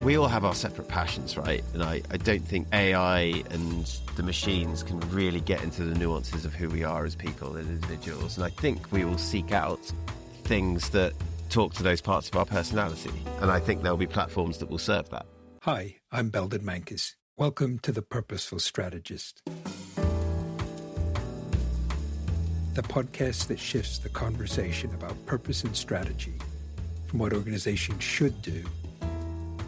We all have our separate passions, right? And I don't think AI and the machines can really get into the nuances of who we are as people and individuals. And I think we will seek out things that talk to those parts of our personality. And I think there'll be platforms that will serve that. Hi, I'm Belden Mankus. Welcome to The Purposeful Strategist, the podcast that shifts the conversation about purpose and strategy from what organizations should do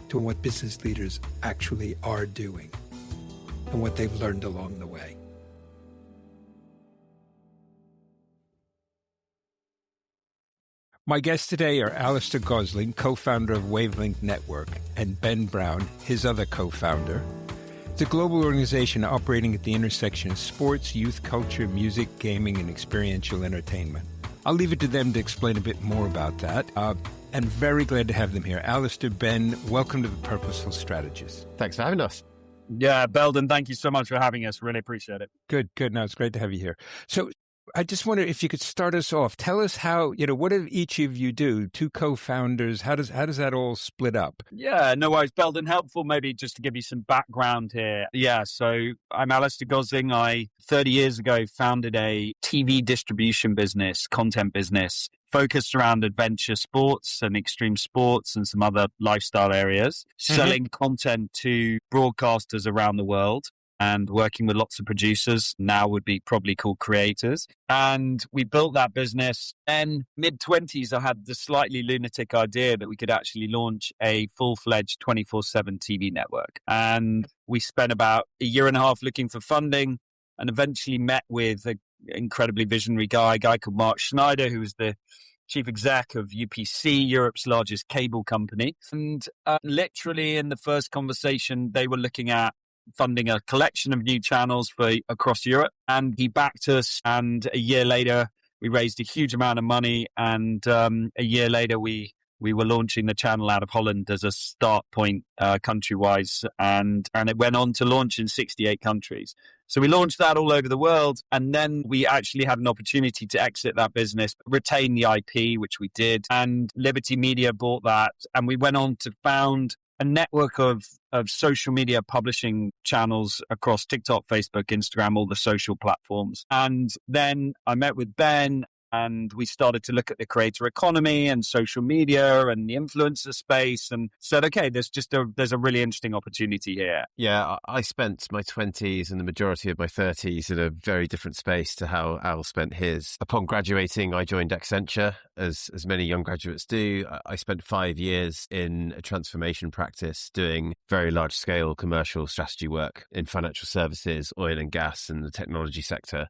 to what business leaders actually are doing and what they've learned along the way. My guests today are Alistair Gosling, co-founder of Wavelength Network, and Ben Brown, his other co-founder. It's a global organization operating at the intersection of sports, youth culture, music, gaming, and experiential entertainment. I'll leave it to them to explain a bit more about that. And very glad to have them here. Alistair, Ben, welcome to The Purposeful Strategist. Thanks for having us. Yeah, Belden, thank you so much for having us. Really appreciate it. Good. No, it's great to have you here. So I just wonder if you could start us off. Tell us how, what do each of you do? Two co-founders, how does that all split up? Yeah, no worries, Belden. Helpful maybe just to give you some background here. Yeah, so I'm Alistair Gosling. I, 30 years ago, founded a TV distribution business, content business, focused around adventure sports and extreme sports and some other lifestyle areas, selling content to broadcasters around the world and working with lots of producers, now would be probably called creators. And we built that business. Then mid-20s, I had the slightly lunatic idea that we could actually launch a full-fledged 24/7 TV network. And we spent about a year and a half looking for funding and eventually met with an incredibly visionary guy called Mark Schneider, who was the chief exec of UPC, Europe's largest cable company. And literally in the first conversation, they were looking at funding a collection of new channels for across Europe. And he backed us. And a year later, we raised a huge amount of money. And a year later, we were launching the channel out of Holland as a start point country-wise. And it went on to launch in 68 countries. So we launched that all over the world. And then we actually had an opportunity to exit that business, retain the IP, which we did. And Liberty Media bought that. And we went on to found a network of social media publishing channels across TikTok, Facebook, Instagram, all the social platforms. And then I met with Ben and we started to look at the creator economy and social media and the influencer space and said, okay, there's a really interesting opportunity here. Yeah, I spent my 20s and the majority of my 30s in a very different space to how Al spent his. Upon graduating, I joined Accenture, as many young graduates do. I spent 5 years in a transformation practice doing very large-scale commercial strategy work in financial services, oil and gas, and the technology sector.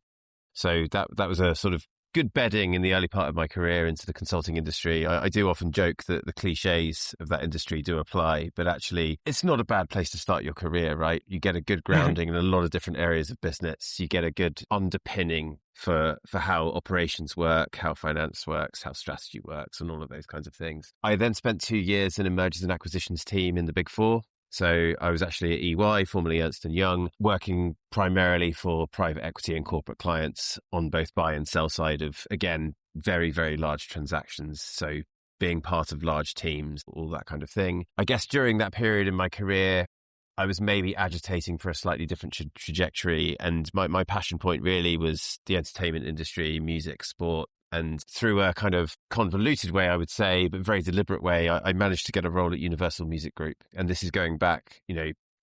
So that was a sort of good bedding in the early part of my career into the consulting industry. I do often joke that the cliches of that industry do apply, but actually it's not a bad place to start your career, right? You get a good grounding in a lot of different areas of business. You get a good underpinning for how operations work, how finance works, how strategy works, and all of those kinds of things. I then spent 2 years in a mergers and acquisitions team in the Big Four. So I was actually at EY, formerly Ernst & Young, working primarily for private equity and corporate clients on both buy and sell side of, again, very, very large transactions. So being part of large teams, all that kind of thing. I guess during that period in my career, I was maybe agitating for a slightly different trajectory. And my passion point really was the entertainment industry, music, sport. And through a kind of convoluted way, I would say, but very deliberate way, I managed to get a role at Universal Music Group. And this is going back,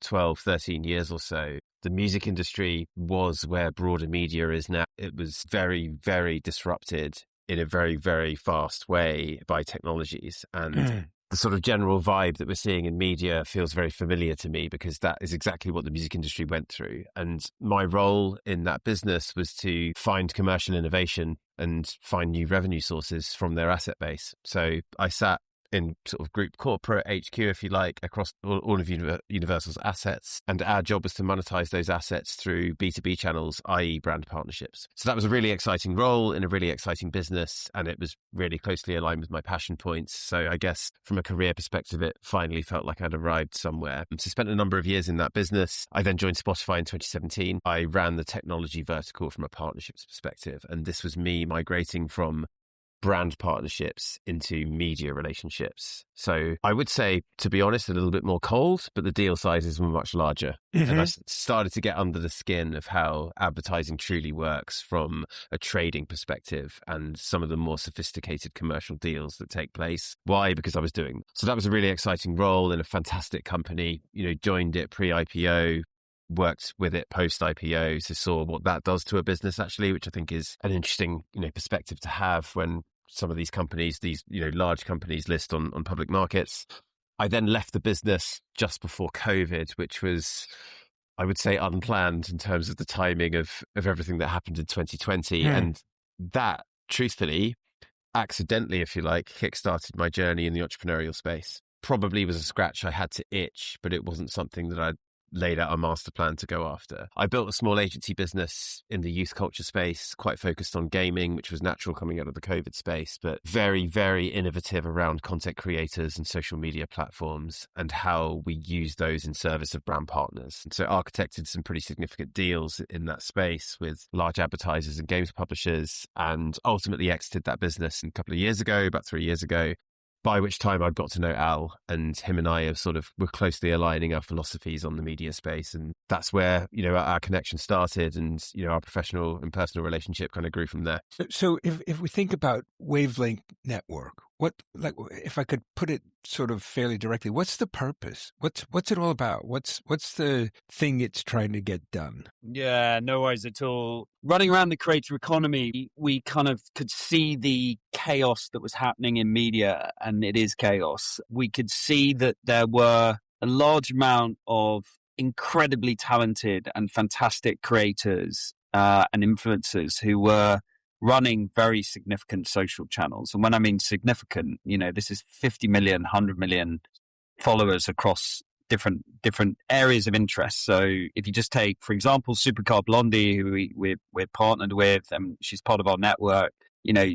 12, 13 years or so. The music industry was where broader media is now. It was very, very disrupted in a very, very fast way by technologies. And the sort of general vibe that we're seeing in media feels very familiar to me because that is exactly what the music industry went through. And my role in that business was to find commercial innovation and find new revenue sources from their asset base. So I sat in sort of group corporate HQ, if you like, across all of Universal's assets. And our job was to monetize those assets through B2B channels, i.e. brand partnerships. So that was a really exciting role in a really exciting business. And it was really closely aligned with my passion points. So I guess from a career perspective, it finally felt like I'd arrived somewhere. So spent a number of years in that business. I then joined Spotify in 2017. I ran the technology vertical from a partnerships perspective. And this was me migrating from brand partnerships into media relationships. So I would say, to be honest, a little bit more cold, but the deal sizes were much larger. Mm-hmm. And I started to get under the skin of how advertising truly works from a trading perspective and some of the more sophisticated commercial deals that take place. Why? Because I was doing. So that was a really exciting role in a fantastic company, joined it pre-IPO, worked with it post-IPO, so saw what that does to a business actually, which I think is an interesting, perspective to have when some of these companies, these, large companies list on public markets. I then left the business just before COVID, which was, I would say, unplanned in terms of the timing of everything that happened in 2020. And that, truthfully, accidentally, if you like, kickstarted my journey in the entrepreneurial space. Probably was a scratch I had to itch, but it wasn't something that I'd laid out a master plan to go after. I built a small agency business in the youth culture space, quite focused on gaming, which was natural coming out of the COVID space, but very, very innovative around content creators and social media platforms and how we use those in service of brand partners. And so architected some pretty significant deals in that space with large advertisers and games publishers, and ultimately exited that business a couple of years ago, about 3 years ago, by which time I'd got to know Al, and him and I were closely aligning our philosophies on the media space. And that's where, our connection started, and, our professional and personal relationship kind of grew from there. So if we think about Wavelength Network, if I could put it sort of fairly directly, what's the purpose? What's it all about? What's the thing it's trying to get done? Yeah, no worries at all. Running around the creator economy, we kind of could see the chaos that was happening in media, and it is chaos. We could see that there were a large amount of incredibly talented and fantastic creators and influencers who were running very significant social channels. And when I mean significant, this is 50 million, 100 million followers across different areas of interest. So if you just take, for example, Supercar Blondie, who we're partnered with, and she's part of our network,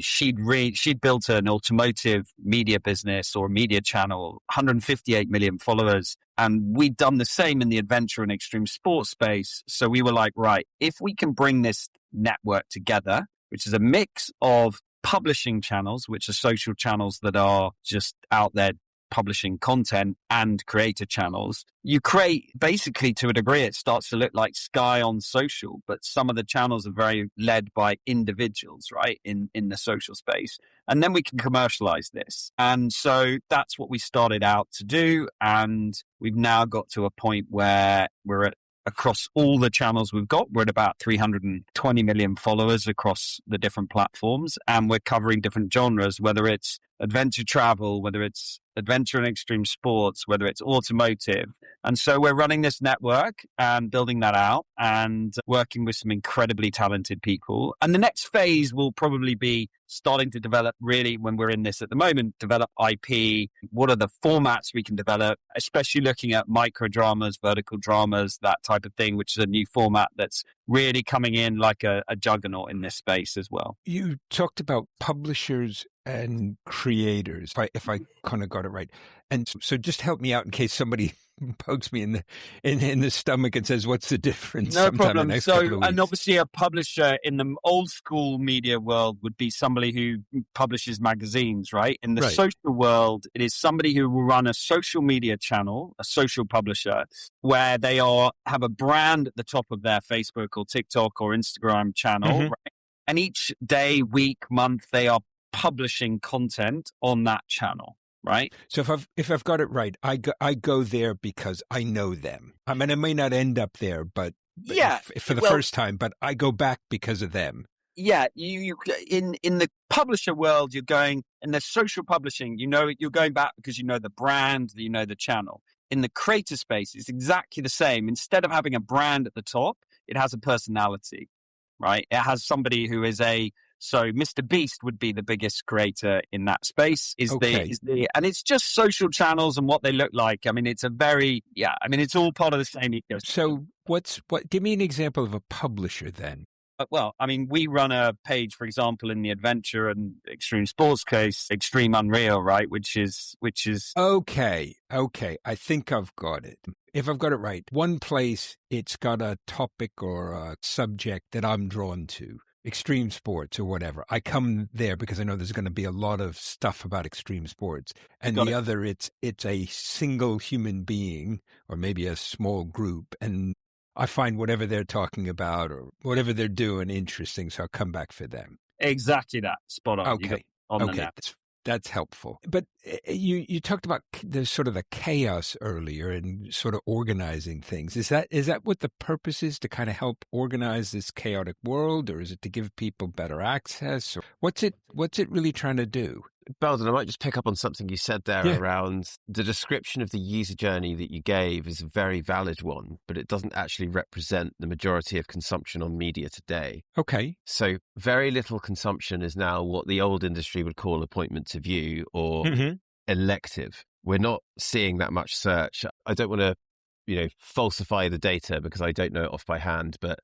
she'd built an automotive media business or a media channel, 158 million followers. And we'd done the same in the adventure and extreme sports space. So we were like, right, if we can bring this network together, which is a mix of publishing channels, which are social channels that are just out there publishing content, and creator channels, you create, basically to a degree, it starts to look like Sky on social, but some of the channels are very led by individuals, right, in the social space. And then we can commercialize this. And so that's what we started out to do. And we've now got to a point where we're at, across all the channels we've got, we're at about 320 million followers across the different platforms. And we're covering different genres, whether it's adventure travel, whether it's adventure and extreme sports, whether it's automotive. And so we're running this network and building that out and working with some incredibly talented people. And the next phase will probably be starting to develop, really, when we're in this at the moment, develop IP. What are the formats we can develop, especially looking at micro dramas, vertical dramas, that type of thing, which is a new format that's really coming in like a juggernaut in this space as well. You talked about publishers and creators, if I kind of got it right. And so just help me out in case somebody pokes me in the stomach and says, what's the difference? No problem. So, and obviously a publisher in the old school media world would be somebody who publishes magazines, right? In the social world, it is somebody who will run a social media channel, a social publisher, where they have a brand at the top of their Facebook or TikTok or Instagram channel, right? And each day, week, month, they are publishing content on that channel. Right. So if I've got it right, I go there because I know them. I mean, I may not end up there, but for the first time, but I go back because of them. Yeah, you in the publisher world, you're going in the social publishing. You're going back because you know the brand, you know the channel. In the creator space, it's exactly the same. Instead of having a brand at the top, it has a personality. Right. It has somebody who is So Mr. Beast would be the biggest creator in that space. And it's just social channels and what they look like. I mean, it's it's all part of the same ecosystem. So give me an example of a publisher then. We run a page, for example, in the adventure and extreme sports case, Extreme Unreal, right? Which is okay. I think I've got it. If I've got it right, one place it's got a topic or a subject that I'm drawn to. extreme sports or whatever. I come there because I know there's going to be a lot of stuff about extreme sports. And Got the it. other, it's a single human being or maybe a small group. And I find whatever they're talking about or whatever they're doing interesting. So I'll come back for them. Exactly that. Spot on. You got Okay. it on the Okay. net. That's helpful. But you talked about the sort of the chaos earlier and sort of organizing things. Is that what the purpose is, to kind of help organize this chaotic world, or is it to give people better access? Or what's it really trying to do? Belden, I might just pick up on something you said there around the description of the user journey that you gave is a very valid one, but it doesn't actually represent the majority of consumption on media today. Okay. So very little consumption is now what the old industry would call appointment to view or elective. We're not seeing that much search. I don't want to falsify the data because I don't know it off by hand, but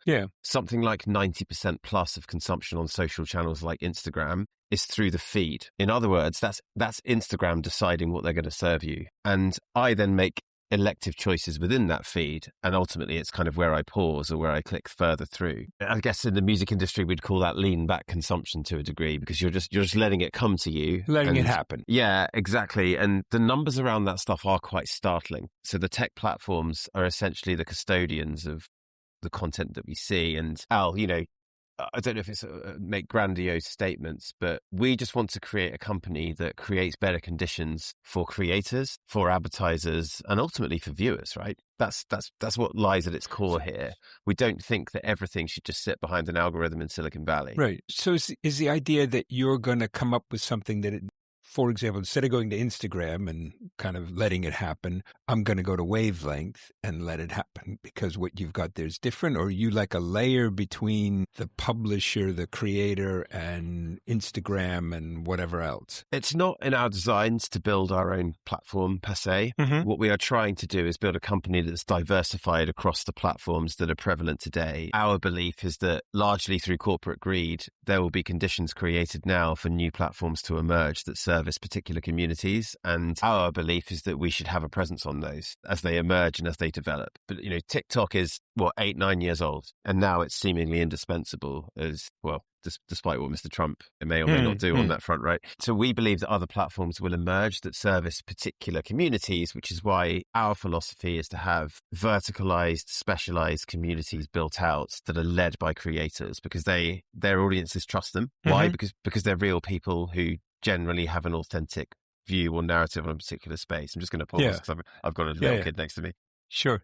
something like 90% plus of consumption on social channels like Instagram is through the feed. In other words, that's Instagram deciding what they're going to serve you. And I then make elective choices within that feed. And ultimately, it's kind of where I pause or where I click further through. I guess in the music industry, we'd call that lean back consumption to a degree because you're just letting it come to you. Letting it happen. Yeah, exactly. And the numbers around that stuff are quite startling. So the tech platforms are essentially the custodians of the content that we see. And Al, I don't know if it's make grandiose statements, but we just want to create a company that creates better conditions for creators, for advertisers, and ultimately for viewers, right? That's what lies at its core here. We don't think that everything should just sit behind an algorithm in Silicon Valley. Right. So is the idea that you're going to come up with something that for example, instead of going to Instagram and kind of letting it happen, I'm going to go to Wavelength and let it happen because what you've got there is different? Or are you like a layer between the publisher, the creator, and Instagram and whatever else? It's not in our designs to build our own platform per se. What we are trying to do is build a company that's diversified across the platforms that are prevalent today. Our belief is that largely through corporate greed, there will be conditions created now for new platforms to emerge that serve particular communities, and our belief is that we should have a presence on those as they emerge and as they develop. But TikTok is 8-9 years old, and now it's seemingly indispensable as well, despite what Mr. Trump may or may not do on that front, right? So we believe that other platforms will emerge that service particular communities, which is why our philosophy is to have verticalized, specialized communities built out that are led by creators because their audiences trust them. Why? Because they're real people who generally have an authentic view or narrative on a particular space. I'm just going to pause because I've got a little kid next to me. Sure.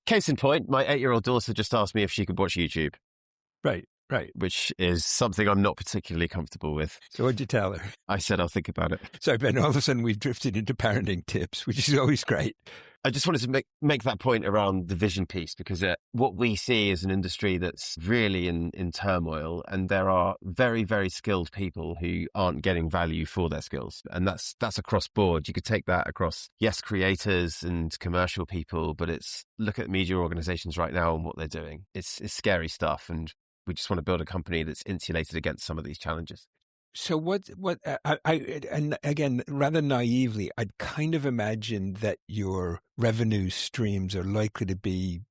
Case in point, my 8-year-old daughter just asked me if she could watch YouTube. Right. Which is something I'm not particularly comfortable with. So what'd you tell her? I said I'll think about it. So Ben, all of a sudden we've drifted into parenting tips, which is always great. I just wanted to make that point around the vision piece because what we see is an industry that's really in turmoil, and there are very, very skilled people who aren't getting value for their skills. And that's across board. You could take that across, creators and commercial people, but look at media organizations right now and what they're doing. It's scary stuff. And we just want to build a company that's insulated against some of these challenges. So and again, rather naively, I'd kind of imagine that your revenue streams are likely to be,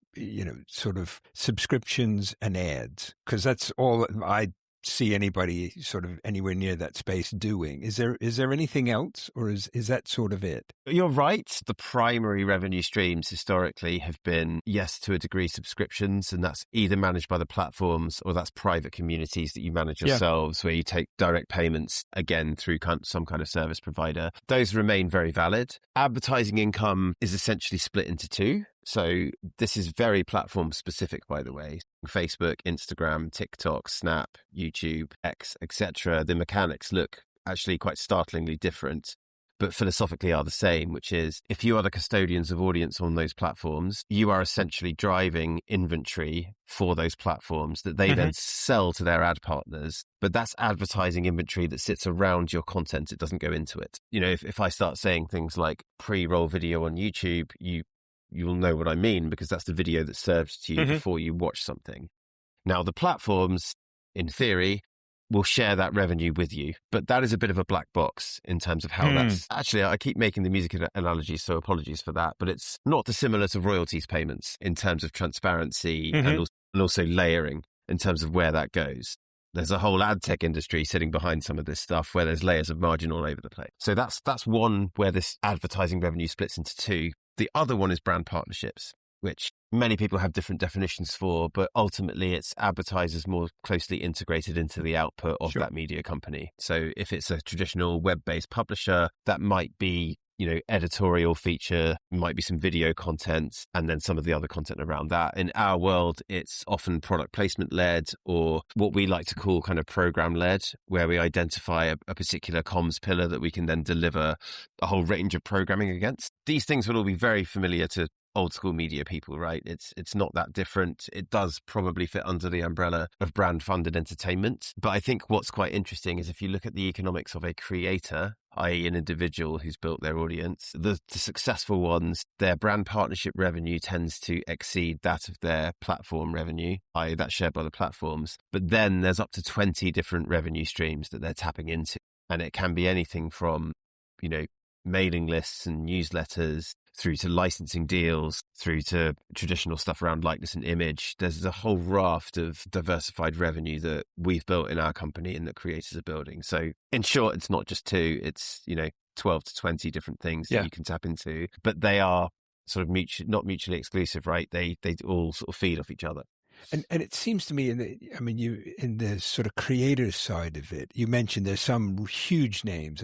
sort of subscriptions and ads, because that's all I see anybody sort of anywhere near that space doing. Is there anything else, or is that sort of it? You're right. The primary revenue streams historically have been, yes, to a degree, subscriptions, and that's either managed by the platforms or that's private communities that you manage yourselves, where you take direct payments, again, through some kind of service provider. Those remain very valid. Advertising income is essentially split into two. So this is very platform specific, by the way. Facebook, Instagram, TikTok, Snap, YouTube, X, etc. The mechanics look actually quite startlingly different, but philosophically are the same, which is if you are the custodians of audience on those platforms, you are essentially driving inventory for those platforms that they then sell to their ad partners. But that's advertising inventory that sits around your content. It doesn't go into it. If I start saying things like pre-roll video on YouTube, you will know what I mean because that's the video that's served to you before you watch something. Now, the platforms, in theory, will share that revenue with you, but that is a bit of a black box in terms of how that's... Actually, I keep making the music analogy, so apologies for that, but it's not dissimilar to royalties payments in terms of transparency and also layering in terms of where that goes. There's a whole ad tech industry sitting behind some of this stuff where there's layers of margin all over the place. So that's one where this advertising revenue splits into two. The other one is brand partnerships, which many people have different definitions for, but ultimately it's advertisers more closely integrated into the output of that media company. So if it's a traditional web-based publisher, that might be, editorial feature, might be some video content, and then some of the other content around that. In our world, it's often product placement led, or what we like to call kind of program led, where we identify a particular comms pillar that we can then deliver a whole range of programming against. These things will all be very familiar to old school media people, right? It's not that different. It does probably fit under the umbrella of brand funded entertainment. But I think what's quite interesting is if you look at the economics of a creator, i.e. an individual who's built their audience, the successful ones, their brand partnership revenue tends to exceed that of their platform revenue, i.e. that's shared by the platforms. But then there's up to 20 different revenue streams that they're tapping into. And it can be anything from, mailing lists and newsletters, through to licensing deals, through to traditional stuff around likeness and image. There's a whole raft of diversified revenue that we've built in our company and that creators are building. So in short, it's not just two, it's, 12 to 20 different things that you can tap into, but they are sort of not mutually exclusive, right? They all sort of feed off each other. And it seems to me, in the sort of creator side of it, you mentioned there's some huge names.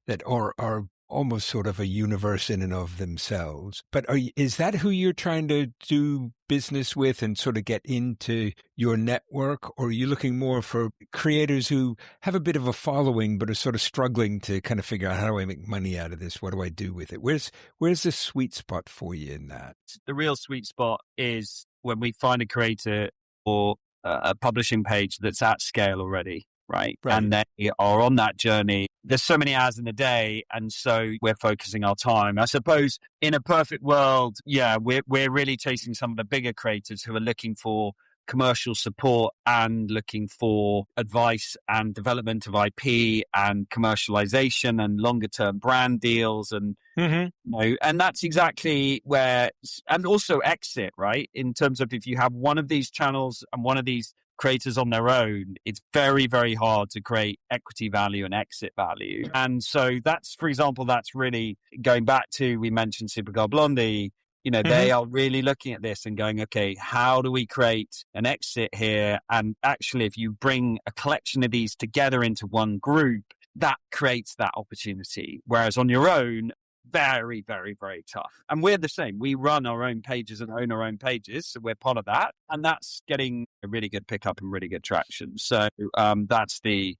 That are almost sort of a universe in and of themselves. But is that who you're trying to do business with and sort of get into your network? Or are you looking more for creators who have a bit of a following, but are sort of struggling to kind of figure out, how do I make money out of this? What do I do with it? Where's the sweet spot for you in that? The real sweet spot is when we find a creator or a publishing page that's at scale already. Right. And they are on that journey. There's so many hours in the day. And so we're focusing our time. I suppose in a perfect world, we're really chasing some of the bigger creators who are looking for commercial support and looking for advice and development of IP and commercialization and longer term brand deals. And, and that's exactly where, and also exit, right? In terms of if you have one of these channels and one of these creators on their own, it's very, very hard to create equity value and exit value. And so that's, for example, that's really going back to, we mentioned Supergirl Blondie, they are really looking at this and going, okay, how do we create an exit here? And actually, if you bring a collection of these together into one group, that creates that opportunity. Whereas on your own, very, very, very tough. And we're the same. We run our own pages and own our own pages. So we're part of that. And that's getting a really good pickup and really good traction. So that's the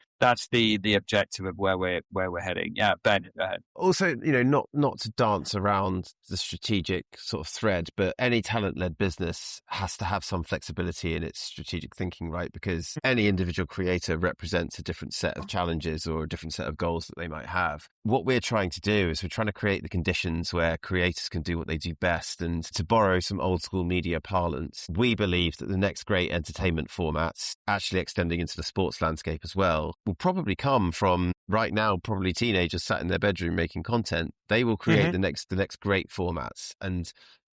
objective of where we're heading. Yeah, Ben, go ahead. Also, not to dance around the strategic sort of thread, but any talent-led business has to have some flexibility in its strategic thinking, right? Because any individual creator represents a different set of challenges or a different set of goals that they might have. What we're trying to do is we're trying to create the conditions where creators can do what they do best. And to borrow some old school media parlance, we believe that the next great entertainment formats, actually extending into the sports landscape as well, will probably come from right now, probably teenagers sat in their bedroom making content. They will create the next great formats. And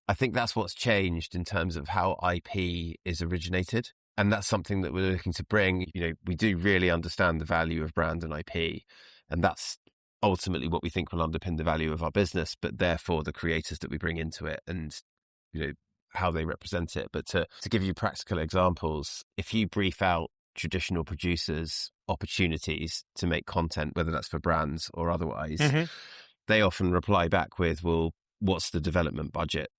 I think that's what's changed in terms of how IP is originated. And that's something that we're looking to bring. We do really understand the value of brand and IP. And that's ultimately what we think will underpin the value of our business, but therefore the creators that we bring into it and, how they represent it. But to give you practical examples, if you brief out traditional producers opportunities to make content, whether that's for brands or otherwise, they often reply back with, well, what's the development budget?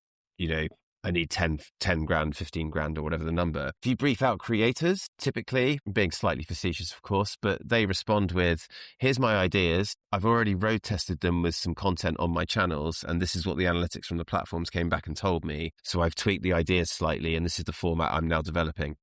I need 10 grand, 15 grand or whatever the number. If you brief out creators, typically, being slightly facetious, of course, but they respond with, here's my ideas. I've already road tested them with some content on my channels. And this is what the analytics from the platforms came back and told me. So I've tweaked the ideas slightly and this is the format I'm now developing.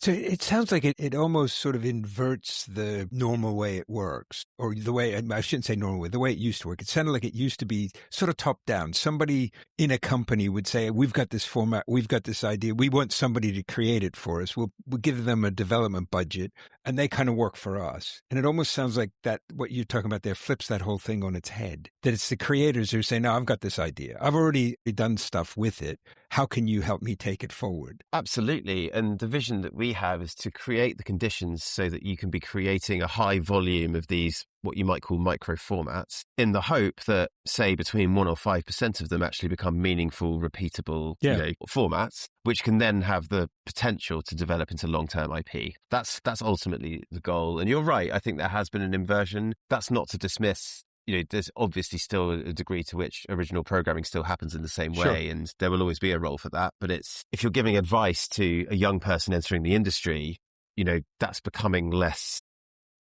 So it sounds like it almost sort of inverts the normal way it works, or the way, I shouldn't say normal way, the way it used to work. It sounded like it used to be sort of top down. Somebody in a company would say, we've got this format, we've got this idea, we want somebody to create it for us. We'll give them a development budget and they kind of work for us. And it almost sounds like that what you're talking about there flips that whole thing on its head, that it's the creators who say, no, I've got this idea. I've already done stuff with it. How can you help me take it forward? Absolutely. And the vision that that we have is to create the conditions so that you can be creating a high volume of these, what you might call micro formats, in the hope that, say, between 1 or 5% of them actually become meaningful, repeatable formats, which can then have the potential to develop into long-term IP. That's ultimately the goal. And you're right. I think there has been an inversion. That's not to dismiss. There's obviously still a degree to which original programming still happens in the same way, and there will always be a role for that. But if you're giving advice to a young person entering the industry, that's becoming less.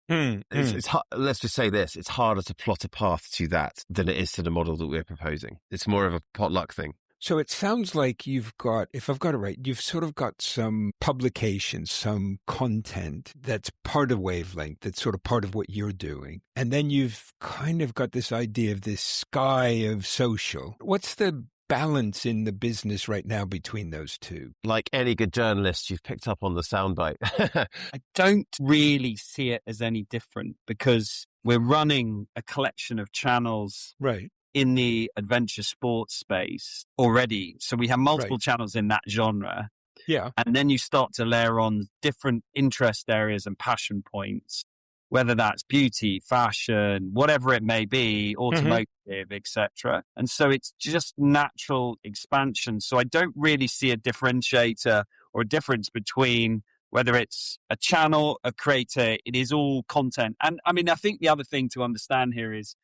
It's let's just say this: it's harder to plot a path to that than it is to the model that we're proposing. It's more of a potluck thing. So it sounds like you've got, if I've got it right, you've sort of got some publications, some content that's part of Wavelength, that's sort of part of what you're doing. And then you've kind of got this idea of this sky of social. What's the balance in the business right now between those two? Like any good journalist, you've picked up on the soundbite. I don't really see it as any different because we're running a collection of channels. Right. In the adventure sports space already. So we have multiple channels in that genre. Yeah. And then you start to layer on different interest areas and passion points, whether that's beauty, fashion, whatever it may be, automotive, etc. And so it's just natural expansion. So I don't really see a differentiator or a difference between whether it's a channel, a creator. It is all content. And I mean, I think the other thing to understand here is,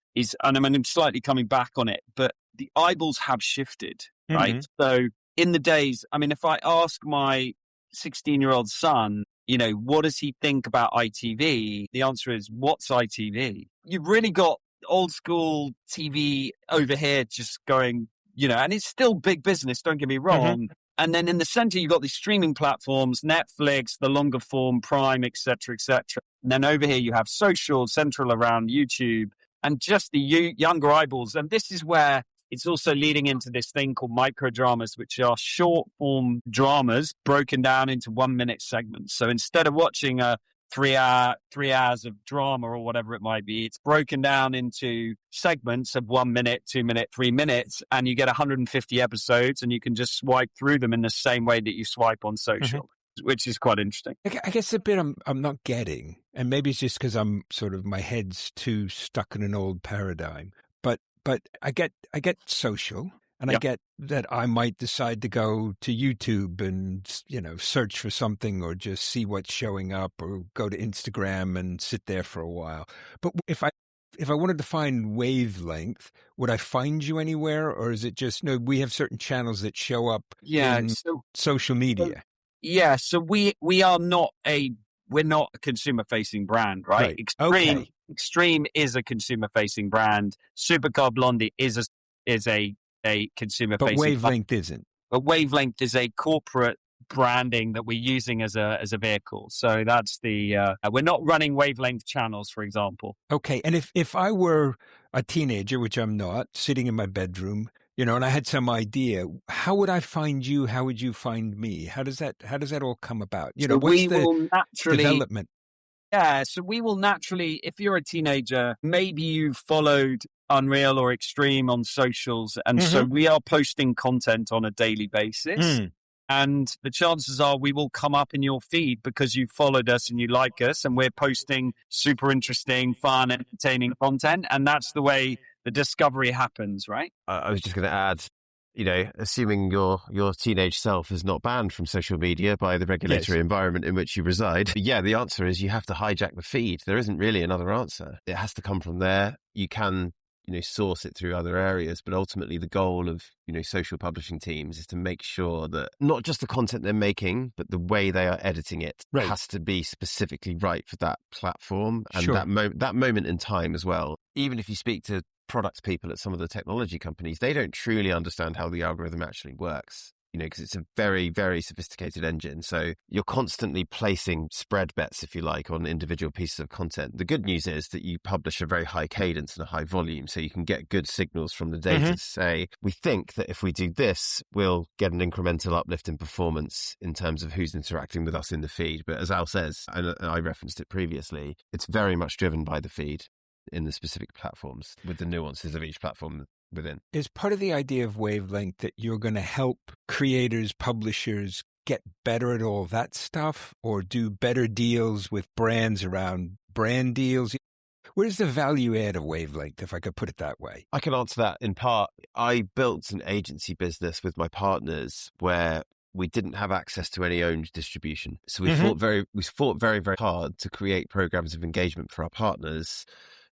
and I'm slightly coming back on it, but the eyeballs have shifted, right? So in the days, I mean, if I ask my 16-year-old son, what does he think about ITV? The answer is, what's ITV? You've really got old school TV over here just going, and it's still big business, don't get me wrong. And then in the center, you've got these streaming platforms, Netflix, the longer form, Prime, et cetera, et cetera. And then over here, you have social, central around YouTube, and just the younger eyeballs. And this is where it's also leading into this thing called microdramas, which are short form dramas broken down into 1-minute segments. So instead of watching a 3 hours of drama or whatever it might be, it's broken down into segments of 1 minute, 2 minute, 3 minutes, and you get 150 episodes, and you can just swipe through them in the same way that you swipe on social. Which is quite interesting. I guess the bit I'm not getting, and maybe it's just because I'm sort of, my head's too stuck in an old paradigm, but I get social, and I get that I might decide to go to YouTube and, search for something or just see what's showing up, or go to Instagram and sit there for a while. But if I wanted to find Wavelength, would I find you anywhere, or is it just, we have certain channels that show up in social media? So we're not a consumer facing brand, right? Extreme is a consumer facing brand. Supercar Blondie is a consumer facing. But Wavelength isn't. But Wavelength is a corporate branding that we're using as a vehicle. So that's we're not running Wavelength channels, for example. Okay. And if I were a teenager, which I'm not, sitting in my bedroom, and I had some idea, how would I find you? How would you find me? How does that all come about? So what's the development? Yeah, so we will naturally, if you're a teenager, maybe you followed Unreal or Extreme on socials, and so we are posting content on a daily basis. And the chances are we will come up in your feed because you followed us and you like us, and we're posting super interesting, fun, entertaining content. And that's the way the discovery happens, right? I was just going to add, assuming your teenage self is not banned from social media by the regulatory environment in which you reside. The answer is you have to hijack the feed. There isn't really another answer. It has to come from there. You can, source it through other areas, but ultimately the goal of, social publishing teams is to make sure that not just the content they're making, but the way they are editing it has to be specifically right for that platform and that moment in time as well. Even if you speak to product people at some of the technology companies, they don't truly understand how the algorithm actually works, because it's a very, very sophisticated engine. So you're constantly placing spread bets, if you like, on individual pieces of content. The good news is that you publish a very high cadence and a high volume, so you can get good signals from the data to say, we think that if we do this, we'll get an incremental uplift in performance in terms of who's interacting with us in the feed. But as Al says, and I referenced it previously, it's very much driven by the feed in the specific platforms, with the nuances of each platform within. Is part of the idea of Wavelength that you're going to help creators, publishers get better at all that stuff or do better deals with brands around brand deals? Where's the value add of Wavelength, if I could put it that way? I can answer that in part. I built an agency business with my partners where we didn't have access to any owned distribution. So we fought very, very hard to create programs of engagement for our partners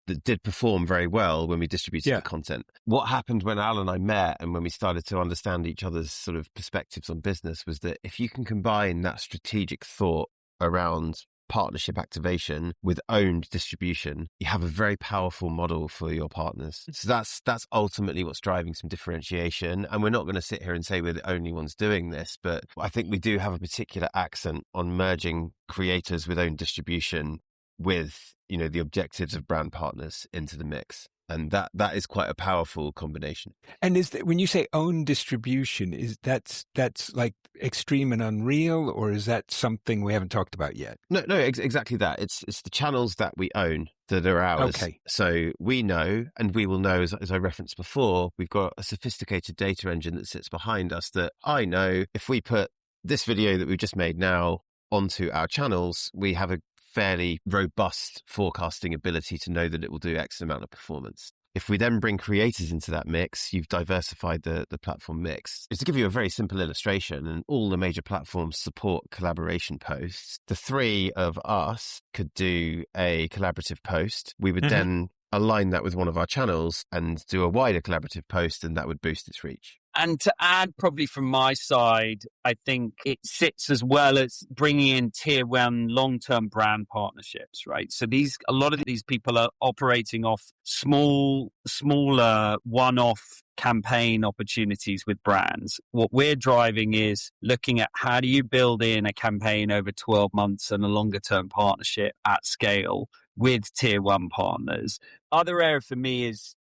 that did perform very well when we distributed the content. What happened when Al and I met and when we started to understand each other's sort of perspectives on business was that if you can combine that strategic thought around partnership activation with owned distribution, you have a very powerful model for your partners. So that's ultimately what's driving some differentiation. And we're not going to sit here and say we're the only ones doing this, but I think we do have a particular accent on merging creators with owned distribution with, the objectives of brand partners into the mix. And that is quite a powerful combination. And when you say own distribution, that's like Extreme and Unreal, or is that something we haven't talked about yet? No, exactly that. It's the channels that we own that are ours. Okay. So we know, and we will know, as I referenced before, we've got a sophisticated data engine that sits behind us that I know if we put this video that we've just made now onto our channels, we have a fairly robust forecasting ability to know that it will do X amount of performance. If we then bring creators into that mix, you've diversified the platform mix. Just to give you a very simple illustration, and all the major platforms support collaboration posts, the three of us could do a collaborative post. We would then align that with one of our channels and do a wider collaborative post, and that would boost its reach. And to add, probably from my side, I think it sits as well as bringing in tier one long-term brand partnerships, right? So a lot of these people are operating off smaller one-off campaign opportunities with brands. What we're driving is looking at how do you build in a campaign over 12 months and a longer-term partnership at scale with tier one partners. Other area for me is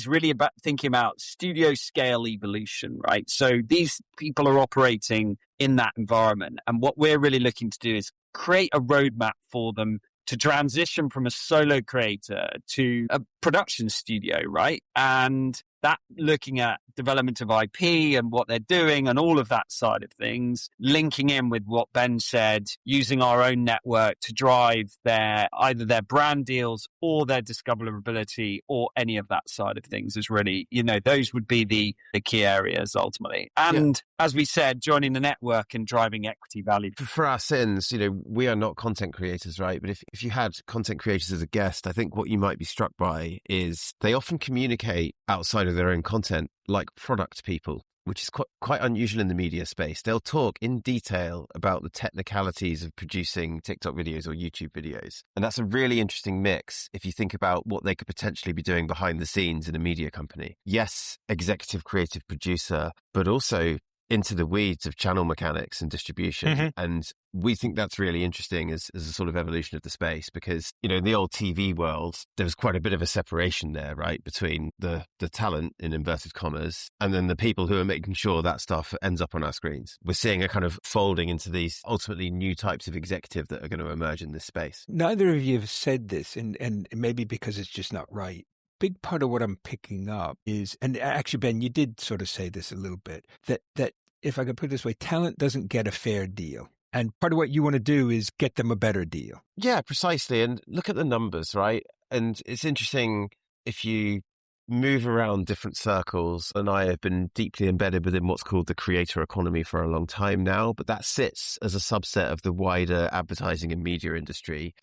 really about thinking about studio scale evolution, right? So these people are operating in that environment. And what we're really looking to do is create a roadmap for them to transition from a solo creator to a production studio, right? And that looking at development of IP and what they're doing and all of that side of things, linking in with what Ben said, using our own network to drive either their brand deals or their discoverability or any of that side of things is really, those would be the key areas ultimately. And as we said, joining the network and driving equity value. For our sins, we are not content creators, right? But if you had content creators as a guest, I think what you might be struck by is they often communicate outside of their own content like product people, which is quite unusual in the media space. They'll talk in detail about the technicalities of producing TikTok videos or YouTube videos. And that's a really interesting mix if you think about what they could potentially be doing behind the scenes in a media company. Yes, executive creative producer, but also into the weeds of channel mechanics and distribution. And we think that's really interesting as a sort of evolution of the space because, in the old TV world, there was quite a bit of a separation there, right? Between the talent, in inverted commas, and then the people who are making sure that stuff ends up on our screens. We're seeing a kind of folding into these ultimately new types of executive that are going to emerge in this space. Neither of you have said this, and maybe because it's just not right. Big part of what I'm picking up is, and actually, Ben, you did sort of say this a little bit, that if I could put it this way, talent doesn't get a fair deal. And part of what you want to do is get them a better deal. Yeah, precisely. And look at the numbers, right? And it's interesting if you move around different circles, and I have been deeply embedded within what's called the creator economy for a long time now, but that sits as a subset of the wider advertising and media industry.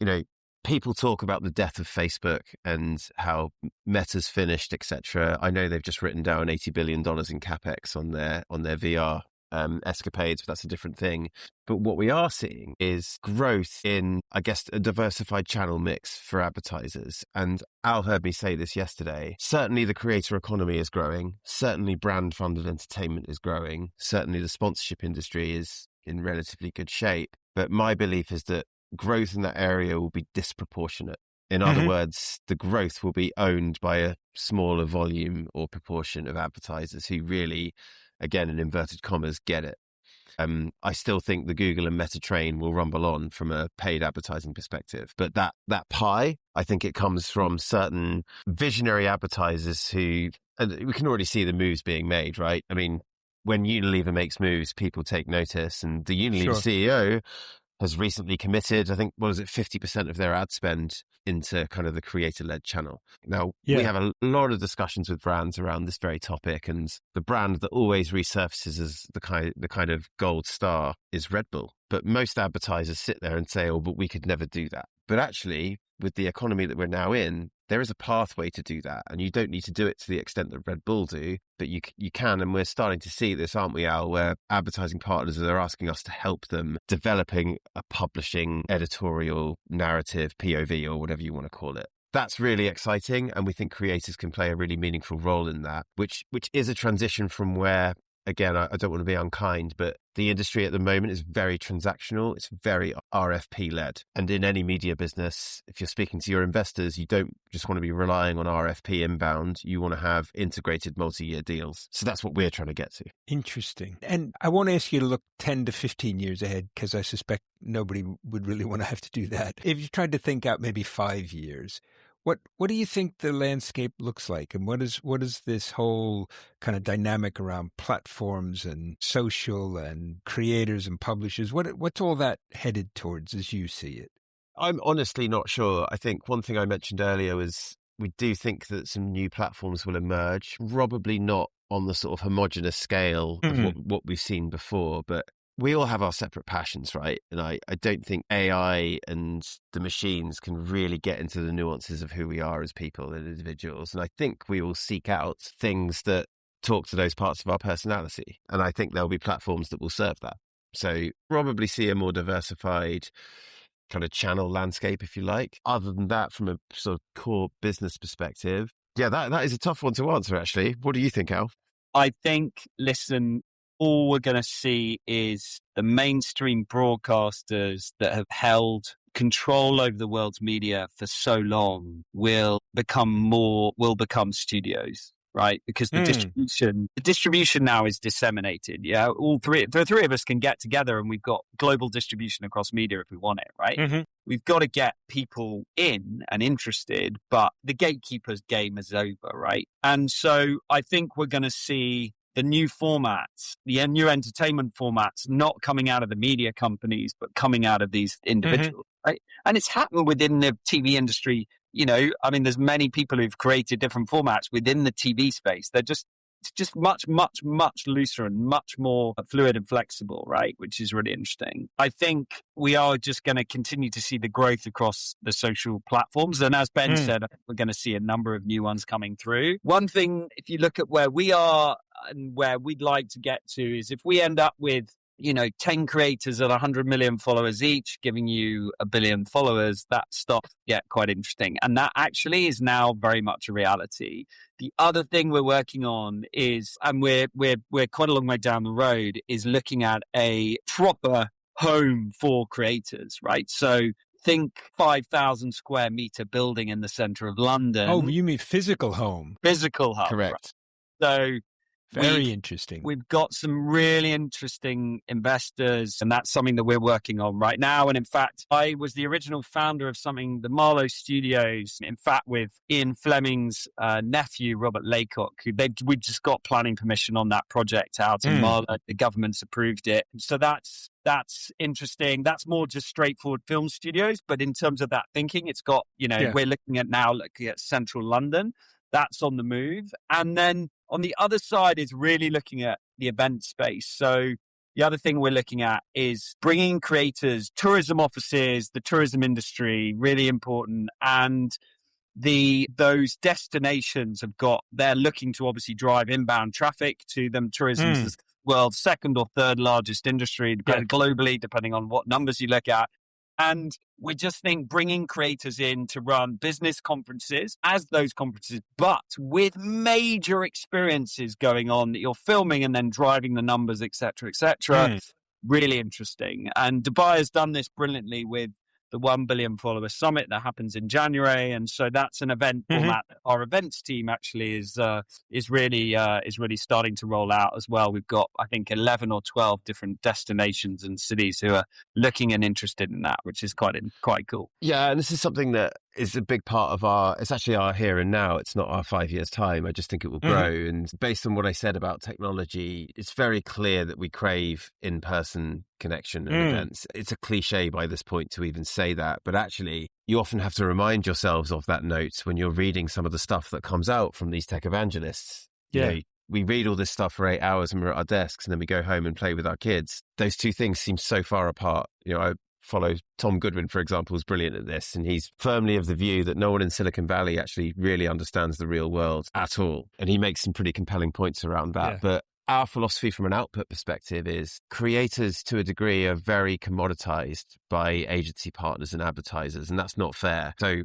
People talk about the death of Facebook and how Meta's finished, etc. I know they've just written down $80 billion in capex on their VR escapades, but that's a different thing. But what we are seeing is growth in, I guess, a diversified channel mix for advertisers. And Al heard me say this yesterday. Certainly the creator economy is growing. Certainly brand-funded entertainment is growing. Certainly the sponsorship industry is in relatively good shape. But my belief is that growth in that area will be disproportionate. In other words, the growth will be owned by a smaller volume or proportion of advertisers who really, again, in inverted commas, get it. I still think the Google and Meta train will rumble on from a paid advertising perspective. But that pie, I think it comes from certain visionary advertisers who, and we can already see the moves being made, right? I mean, when Unilever makes moves, people take notice. And the Unilever CEO has recently committed, I think, 50% of their ad spend into kind of the creator-led channel. Now, we have a lot of discussions with brands around this very topic, and the brand that always resurfaces as the kind of gold star is Red Bull. But most advertisers sit there and say, oh, but we could never do that. But actually, with the economy that we're now in, there is a pathway to do that. And you don't need to do it to the extent that Red Bull do, but you can. And we're starting to see this, aren't we, Al, where advertising partners are asking us to help them developing a publishing editorial narrative, POV, or whatever you want to call it. That's really exciting. And we think creators can play a really meaningful role in that, which is a transition from where, again, I don't want to be unkind, but the industry at the moment is very transactional. It's very RFP led. And in any media business, if you're speaking to your investors, you don't just want to be relying on RFP inbound. You want to have integrated multi-year deals. So that's what we're trying to get to. Interesting. And I won't ask you to look 10 to 15 years ahead, because I suspect nobody would really want to have to do that. If you tried to think out maybe 5 years, what do you think the landscape looks like? And what is this whole kind of dynamic around platforms and social and creators and publishers? What's all that headed towards as you see it? I'm honestly not sure. I think one thing I mentioned earlier was we do think that some new platforms will emerge, probably not on the sort of homogenous scale of what we've seen before, but we all have our separate passions, right? And I don't think AI and the machines can really get into the nuances of who we are as people and individuals. And I think we will seek out things that talk to those parts of our personality. And I think there'll be platforms that will serve that. So probably see a more diversified kind of channel landscape, if you like. Other than that, from a sort of core business perspective, that is a tough one to answer, actually. What do you think, Al? I think, listen, all we're going to see is the mainstream broadcasters that have held control over the world's media for so long will become studios, right? Because the distribution now is disseminated. Yeah, the three of us can get together and we've got global distribution across media if we want it, right? We've got to get people in and interested, but the gatekeeper's game is over, right? And so I think we're going to see the new formats, the new entertainment formats, not coming out of the media companies, but coming out of these individuals, right? And it's happened within the TV industry. You know, I mean, there's many people who've created different formats within the TV space. It's just much, much, much looser and much more fluid and flexible, right? Which is really interesting. I think we are just going to continue to see the growth across the social platforms. And as Ben said, we're going to see a number of new ones coming through. One thing, if you look at where we are and where we'd like to get to, is if we end up with 10 creators at 100 million followers each, giving you 1 billion followers, that starts to get quite interesting. And that actually is now very much a reality. The other thing we're working on is, and we're quite a long way down the road, is looking at a proper home for creators, right? So think 5,000 square meter building in the center of London. Oh, you mean physical home? Physical home. Correct. Right? So very interesting. We've got some really interesting investors, and that's something that we're working on right now. And in fact, I was the original founder of the Marlowe Studios, in fact, with Ian Fleming's nephew, Robert Laycock, we just got planning permission on that project out in Marlowe. The government's approved it. So that's interesting. That's more just straightforward film studios. But in terms of that thinking, it's got, we're looking at central London. That's on the move. And then on the other side is really looking at the event space. So the other thing we're looking at is bringing creators, tourism offices, the tourism industry, really important. And those destinations they're looking to obviously drive inbound traffic to them. Tourism is the world's second or third largest industry globally, depending on what numbers you look at. And we just think bringing creators in to run business conferences as those conferences, but with major experiences going on that you're filming and then driving the numbers, et cetera, really interesting. And Dubai has done this brilliantly with the 1 billion follower summit that happens in January. And so that's an event format that our events team actually is really starting to roll out as well. We've got, I think, 11 or 12 different destinations and cities who are looking and interested in that, which is quite cool. Yeah. And this is something that is a big part of it's actually our here and now. It's not our 5 years time. I just think it will grow. And based on what I said about technology, it's very clear that we crave in-person connection and events. It's a cliche by this point to even say that, but actually you often have to remind yourselves of that note when you're reading some of the stuff that comes out from these tech evangelists. Yeah. You know, we read all this stuff for 8 hours and we're at our desks and then we go home and play with our kids. Those two things seem so far apart. You know, I follow Tom Goodwin, for example, who's brilliant at this. And he's firmly of the view that no one in Silicon Valley actually really understands the real world at all. And he makes some pretty compelling points around that. Yeah. But our philosophy from an output perspective is creators to a degree are very commoditized by agency partners and advertisers. And that's not fair. So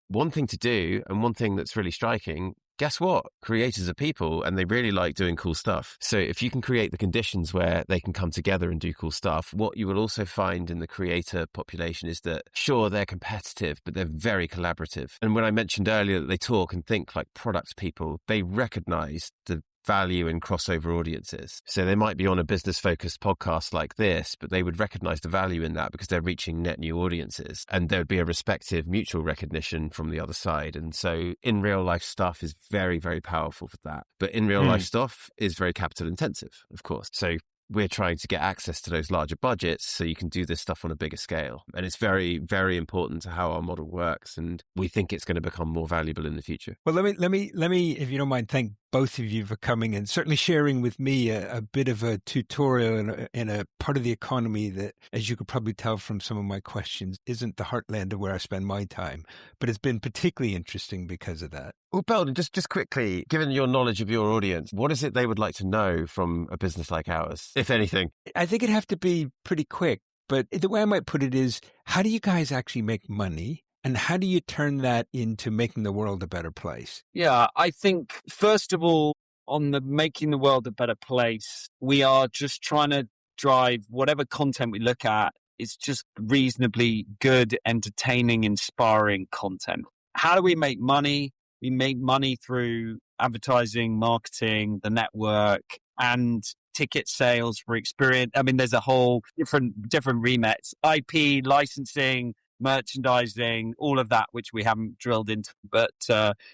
one thing to do, and one thing that's really striking, guess what? Creators are people and they really like doing cool stuff. So if you can create the conditions where they can come together and do cool stuff, what you will also find in the creator population is that, sure, they're competitive, but they're very collaborative. And when I mentioned earlier that they talk and think like product people, they recognize the value in crossover audiences. So they might be on a business-focused podcast like this, but they would recognize the value in that because they're reaching net new audiences, and there would be a respective mutual recognition from the other side. And so in real life stuff is very, very powerful for that. But in real life stuff is very capital intensive, of course. So we're trying to get access to those larger budgets so you can do this stuff on a bigger scale. And it's very, very important to how our model works. And we think it's going to become more valuable in the future. Well, let me, if you don't mind, thank both of you for coming and certainly sharing with me a bit of a tutorial in a part of the economy that, as you could probably tell from some of my questions, isn't the heartland of where I spend my time, but it's been particularly interesting because of that. Well, Belden, just quickly, given your knowledge of your audience, what is it they would like to know from a business like ours, if anything? I think it'd have to be pretty quick, but the way I might put it is, how do you guys actually make money? And how do you turn that into making the world a better place? Yeah, I think, first of all, on the making the world a better place, we are just trying to drive whatever content we look at is just reasonably good, entertaining, inspiring content. How do we make money? We make money through advertising, marketing, the network, and ticket sales for experience. I mean, there's a whole different remits, IP, licensing, merchandising, all of that, which we haven't drilled into. But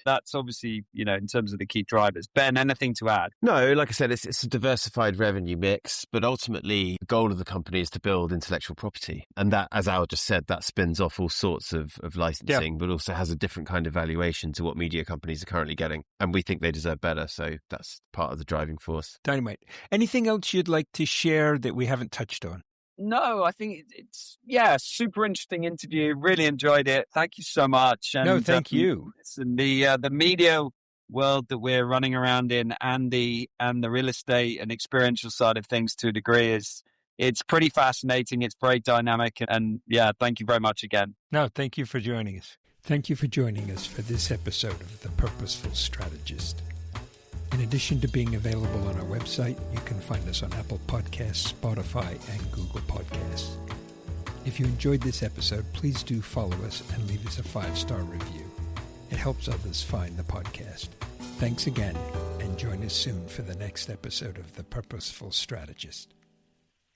that's obviously, in terms of the key drivers. Ben, anything to add? No, like I said, it's a diversified revenue mix, but ultimately the goal of the company is to build intellectual property. And that, as Al just said, that spins off all sorts of licensing, but also has a different kind of valuation to what media companies are currently getting. And we think they deserve better. So that's part of the driving force. Dynamite. Anything else you'd like to share that we haven't touched on? No, I think it's super interesting interview. Really enjoyed it. Thank you so much. And, no, thank you. And the media world that we're running around in, and the real estate and experiential side of things to a degree it's pretty fascinating. It's very dynamic, and thank you very much again. No, thank you for joining us. Thank you for joining us for this episode of The Purposeful Strategist. In addition to being available on our website, you can find us on Apple Podcasts, Spotify, and Google Podcasts. If you enjoyed this episode, please do follow us and leave us a 5-star review. It helps others find the podcast. Thanks again, and join us soon for the next episode of The Purposeful Strategist.